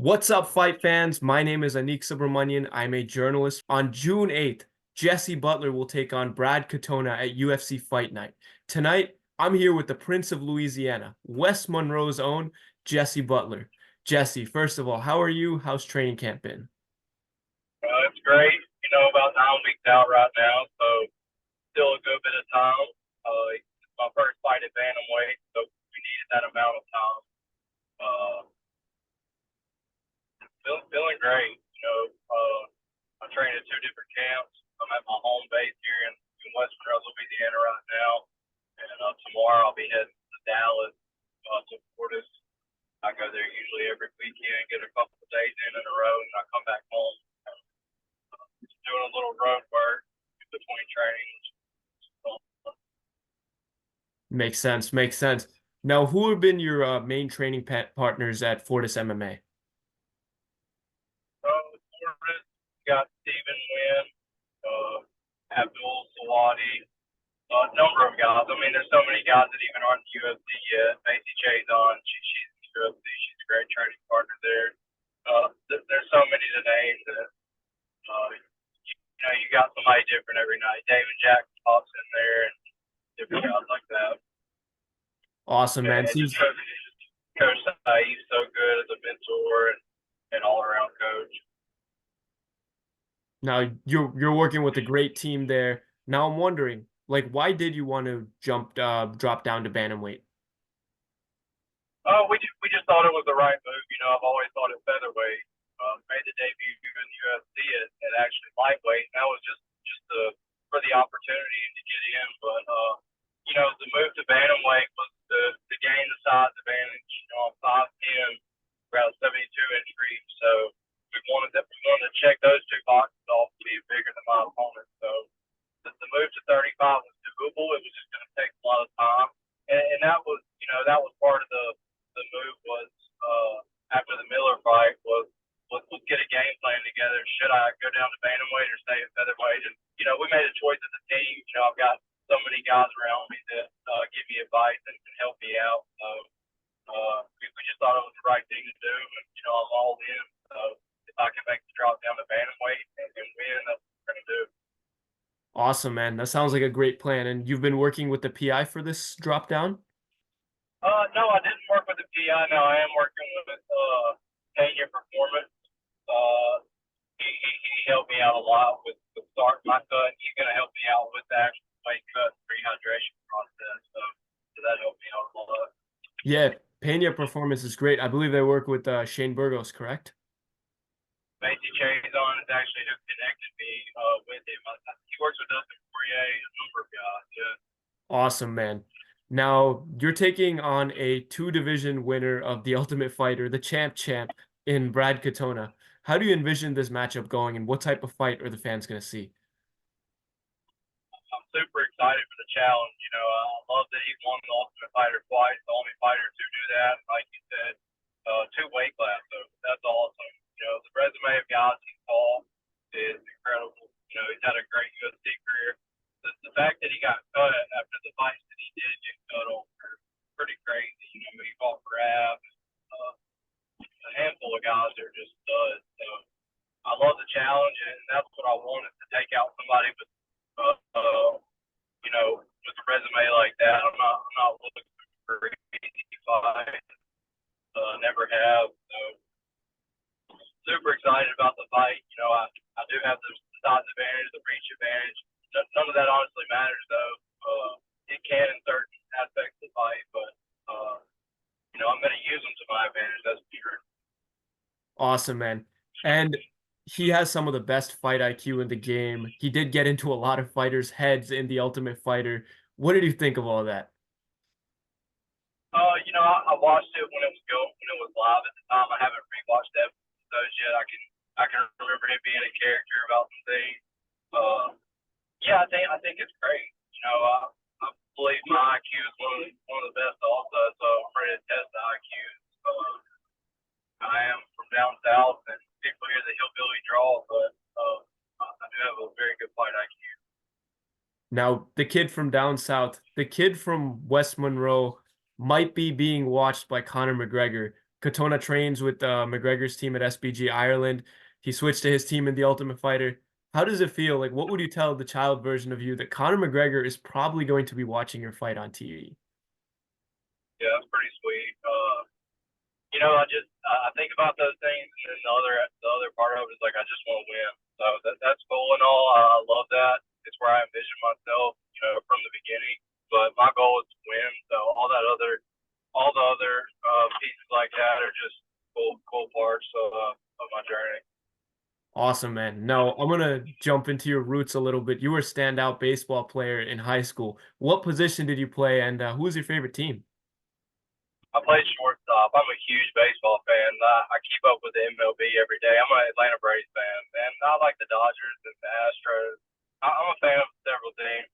What's up, fight fans? My name is Anik Subramanian. I'm a journalist. On June 8th, Jessie Butler will take on Brad Katona at UFC Fight Night. Tonight, I'm here with the Prince of Louisiana, West Monroe's own Jessie Butler. Jessie, first of all, how are you? How's training camp been? It's great. About 9 weeks out right now, so still a good bit of time. It's my first fight at bantamweight, so we needed that amount of time. Uh, feeling great. I train at two different camps. I'm at my home base here in West Monroe, Louisiana right now, and tomorrow I'll be heading to Dallas to Fortis. I go there usually every weekend, get a couple of days in a row, and I come back home. Just doing a little road work between trainings. Makes sense. Makes sense. Now, who have been your main training partners at Fortis MMA? Fortis got Stephen Wynn, Abdul Sawadi, a number of guys. I mean, there's so many guys that even aren't in the UFC yet. Macy Che's on. She's in the UFC. She's a great training partner there. There's so many to name that, you got somebody different every night. David Jack pops in there and different guys like that. Awesome, man. And just Coach Sai, he's so good as a mentor and all-around coach. Now you're working with a great team there. Now I'm wondering, why did you want to drop down to bantamweight? We just thought it was the right move. I've always thought it featherweight. Made the debut in the UFC at actually lightweight. And that was just for the opportunity and to get in. But the move to bantamweight was to gain the size advantage. I'm 5'10", around 72-inch reach, so we wanted to check those two boxes off to be bigger than my opponent. So the move to 35 was doable. It was just going to take a lot of time, and that was part of the move was after the Miller fight was get a game plan together. Should I go down to bantamweight or stay at featherweight? And we made a choice as a team. I've got so many guys around me that give me advice and can help me out. So we just thought it was the right thing to do, and I'm all in. So if I can make the drop down to bantamweight and win, that's what we're gonna do. Awesome, man. That sounds like a great plan. And you've been working with the PI for this drop down? No, I didn't work with the PI. No, I am working with Pena Performance. He helped me out a lot with starting my cut. He's going to help me out with the actual weight cut and rehydration process. So that helped me out a lot. Yeah, Pena Performance is great. I believe they work with Shane Burgos, correct? Macy Chazon is actually who connected me with him. He works with Dustin Poirier, a number of guys. Yeah. Awesome, man. Now, you're taking on a two-division winner of The Ultimate Fighter, the champ in Brad Katona. How do you envision this matchup going, and what type of fight are the fans going to see? I'm super excited for the challenge. I love that he won the Ultimate Fighter twice, the only fighter to do that. Like you said, two weight classes. So that's awesome. The resume of guys he's fought is incredible. He's had a great UFC career. The fact that he got cut after the fights that he did get cut over is pretty crazy. He fought Brad. A handful of guys that are just studs. So I love the challenge, and that's what I wanted to take out somebody with, with a resume like that. I'm not looking for an easy fight. Never have. So super excited about the fight. I do have the size advantage, the reach advantage. None of that honestly matters, though. It can in certain aspects of the fight, but I'm going to use them to my advantage. That's for sure. Awesome, man. And he has some of the best fight IQ in the game. He did get into a lot of fighters' heads in The Ultimate Fighter. What did you think of all that? I watched it when it was live at the time. I haven't rewatched episodes yet. I can remember him being a character about some things. Yeah, I think it's great. I believe my IQ is one of the best also, so I'm ready to test the IQ. I am from down south, and people hear the hillbilly draw, but I do have a very good fight IQ. Now, the kid from down south, the kid from West Monroe might be being watched by Conor McGregor. Katona trains with McGregor's team at SBG Ireland. He switched to his team in The Ultimate Fighter. How does it feel? Like, what would you tell the child version of you that Conor McGregor is probably going to be watching your fight on TV? Yeah, that's pretty sweet. I think about those things, and then the other part of it is like I just want to win. So that's cool and all. I love that. It's where I envision myself, from the beginning. But my goal is to win. So all the other pieces like that are just cool parts of my journey. Awesome, man. Now, I'm gonna jump into your roots a little bit. You were a standout baseball player in high school. What position did you play, and who was your favorite team? I play shortstop. I'm a huge baseball fan. I keep up with the MLB every day. I'm an Atlanta Braves fan, and I like the Dodgers and the Astros. I'm a fan of several teams.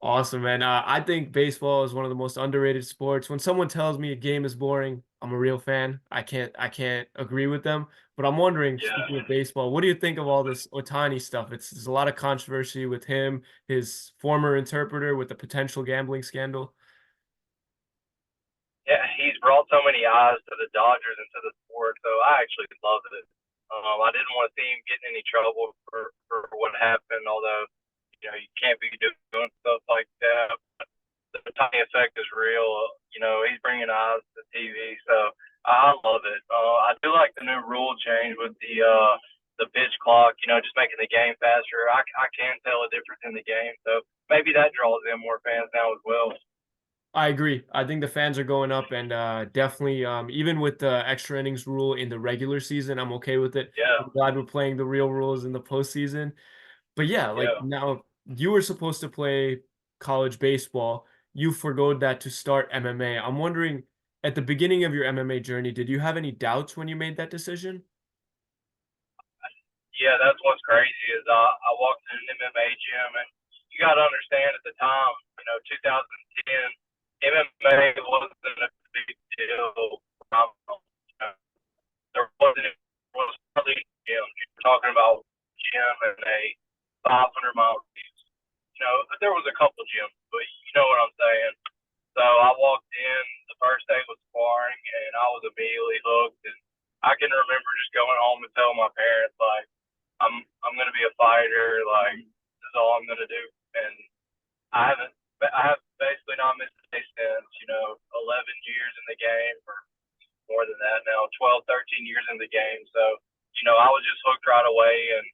Awesome, man. I think baseball is one of the most underrated sports. When someone tells me a game is boring, I'm a real fan. I can't agree with them. But I'm wondering, speaking of Yeah. baseball, what do you think of all this Ohtani stuff? There's a lot of controversy with him, his former interpreter with the potential gambling scandal. Yeah, he's brought so many eyes to the Dodgers and to the sport, so I actually love it. I didn't want to see him get in any trouble for what happened, although you can't be doing stuff like that. The tiny effect is real. He's bringing eyes to TV, so I love it. I do like the new rule change with the pitch clock. Just making the game faster. I can tell a difference in the game, so maybe that draws in more fans now as well. I agree. I think the fans are going up, and definitely, even with the extra innings rule in the regular season, I'm okay with it. Yeah, I'm glad we're playing the real rules in the postseason. But yeah, like yeah. now you were supposed to play college baseball. You forgoed that to start MMA. I'm wondering, at the beginning of your MMA journey, did you have any doubts when you made that decision? Yeah, that's what's crazy is I walked in an MMA gym, and you got to understand at the time, 2010, MMA wasn't a big deal. There was hardly gyms. You're talking about gym and a 500-mile radius. There was a couple gyms, but you know what I'm saying. So I walked in. The first day was sparring, and I was immediately hooked. And I can remember just going home and telling my parents like, I'm gonna be a fighter. Like this is all I'm gonna do. And I have basically not missed a day since. 11 years in the game, or more than that now, 12, 13 years in the game. So I was just hooked right away, and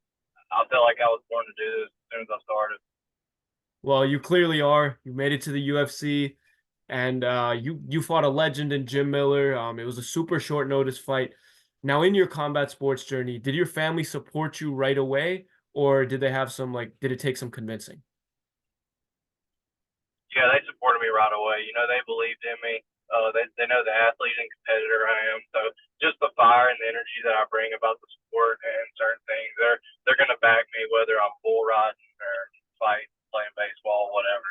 I felt like I was born to do this as soon as I started. Well, you clearly are. You made it to the UFC, and you fought a legend in Jim Miller. It was a super short notice fight. Now, in your combat sports journey, did your family support you right away, or did they have some like, did it take some convincing? Yeah, they supported me right away. They believed in me. They know the athlete and competitor I am. So just the fire and the energy that I bring about the sport and certain things, they're gonna back me whether I'm bull riding or fighting, playing baseball, whatever.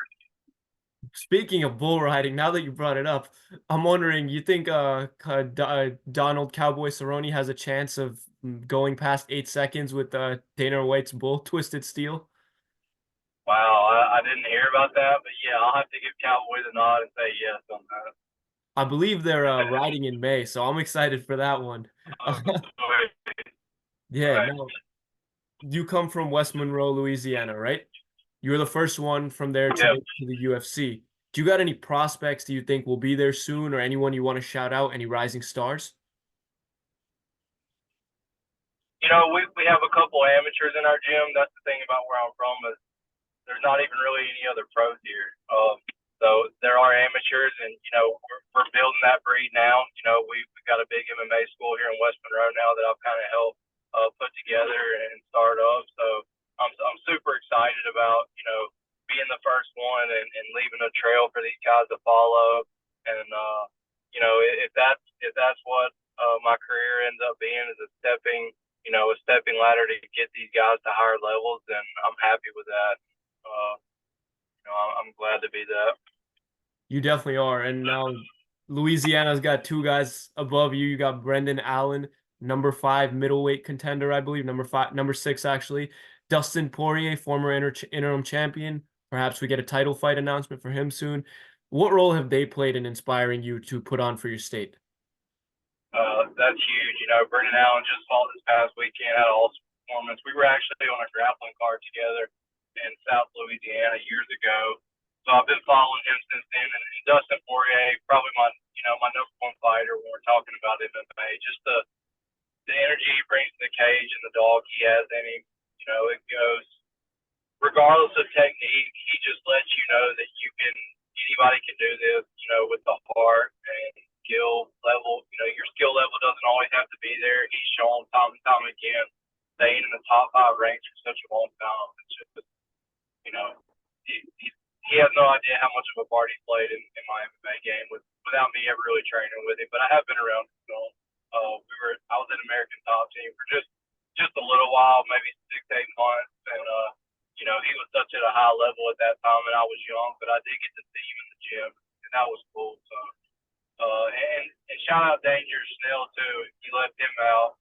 Speaking of bull riding, now that you brought it up, I'm wondering, you think Donald Cowboy Cerrone has a chance of going past 8 seconds with Dana White's bull, Twisted Steel? Wow, I didn't hear about that, but yeah, I'll have to give Cowboy the nod and say yes on that. I believe they're riding in May, so I'm excited for that one. Yeah, Right. now you come from West Monroe, Louisiana, right? You're the first one from there to Yeah. make it to the UFC. Do you got any prospects do you think will be there soon, or anyone you want to shout out, any rising stars? We have a couple amateurs in our gym. That's the thing about where I'm from is there's not even really any other pros here. So there are amateurs, and we're building that breed now. We've got a big MMA school here in West Monroe now that I've kind of helped put together and start up. So I'm super excited about being the first one and leaving a trail for these guys to follow. And if that's what my career ends up being is a stepping ladder to get these guys to higher levels, then I'm happy with that. Uh, I'm glad to be that. You definitely are. And now Louisiana's got two guys above you. You got Brendan Allen, number 5 middleweight contender, I believe, number 6 actually. Dustin Poirier, former interim champion. Perhaps we get a title fight announcement for him soon. What role have they played in inspiring you to put on for your state? That's huge. You know, Brendan Allen just fought this past weekend, had an awesome performance. We were actually on a grappling card together in South Louisiana years ago. So I've been following him since then. And Dustin Poirier, probably my number one fighter when we're talking about MMA. Just the energy he brings to the cage and the dog he has in him. You know, it goes regardless of technique. He just lets you know that anybody can do this. You know, with the heart and skill level. You know, your skill level doesn't always have to be there. He's shown time and time again, staying in the top 5 ranks for such a long time. It's just, you know, he has no idea how much of a part he played in my MMA game without me ever really training with him. But I have been around him. I was in American Top Team for just a little while, maybe 6-8 months, and you know, he was such at a high level at that time, and I was young, but I did get to see him in the gym, and that was cool. So, and shout out Danger Snell too. He left him out.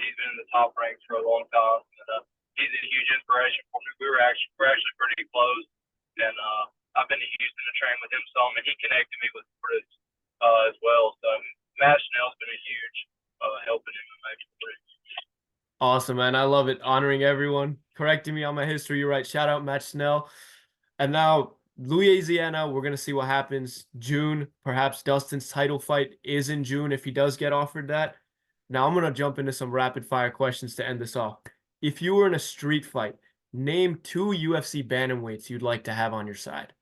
He's been in the top ranks for a long time, and he's a huge inspiration for me. We're actually pretty close, and I've been to Houston to train with him some, and he connected me with Chris as well. So Matt Snell's been a huge help in MMA for me. Awesome, man. I love it. Honoring everyone, correcting me on my history. You're right. Shout out Matt Snell. And now Louisiana, we're going to see what happens. June, perhaps Dustin's title fight is in June if he does get offered that. Now I'm going to jump into some rapid fire questions to end this off. If you were in a street fight, name 2 UFC bantamweights you'd like to have on your side.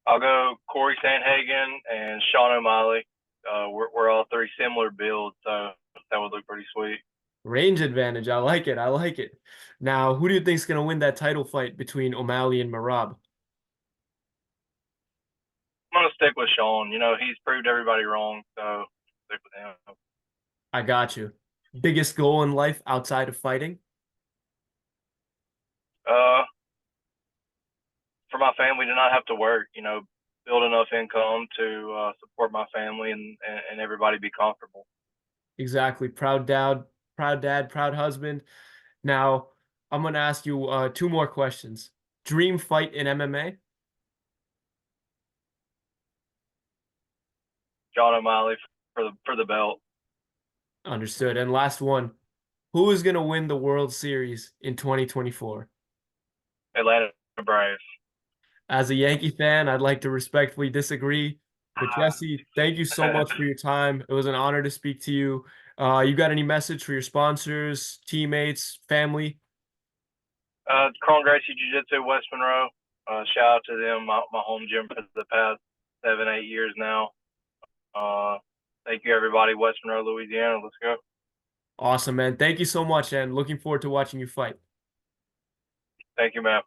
I'll go Corey Sandhagen and Sean O'Malley. We're all 3 similar builds, so that would look pretty sweet. Range advantage. I like it. I like it. Now, who do you think is going to win that title fight between O'Malley and Merab? I'm going to stick with Sean. You know, he's proved everybody wrong, so stick with him. I got you. Biggest goal in life outside of fighting? For my family to not have to work, you know, build enough income to support my family and everybody be comfortable. Exactly. Proud dad, proud husband. Now, I'm going to ask you 2 more questions. Dream fight in MMA? John O'Malley for the belt. Understood. And last one. Who is going to win the World Series in 2024? Atlanta Braves. As a Yankee fan, I'd like to respectfully disagree. But Jesse, thank you so much for your time. It was an honor to speak to you. You got any message for your sponsors, teammates, family? Cron Gracie Jiu-Jitsu, West Monroe. Shout out to them, my home gym for the past 7-8 years now. Thank you, everybody. West Monroe, Louisiana. Let's go. Awesome, man. Thank you so much, and looking forward to watching you fight. Thank you, man.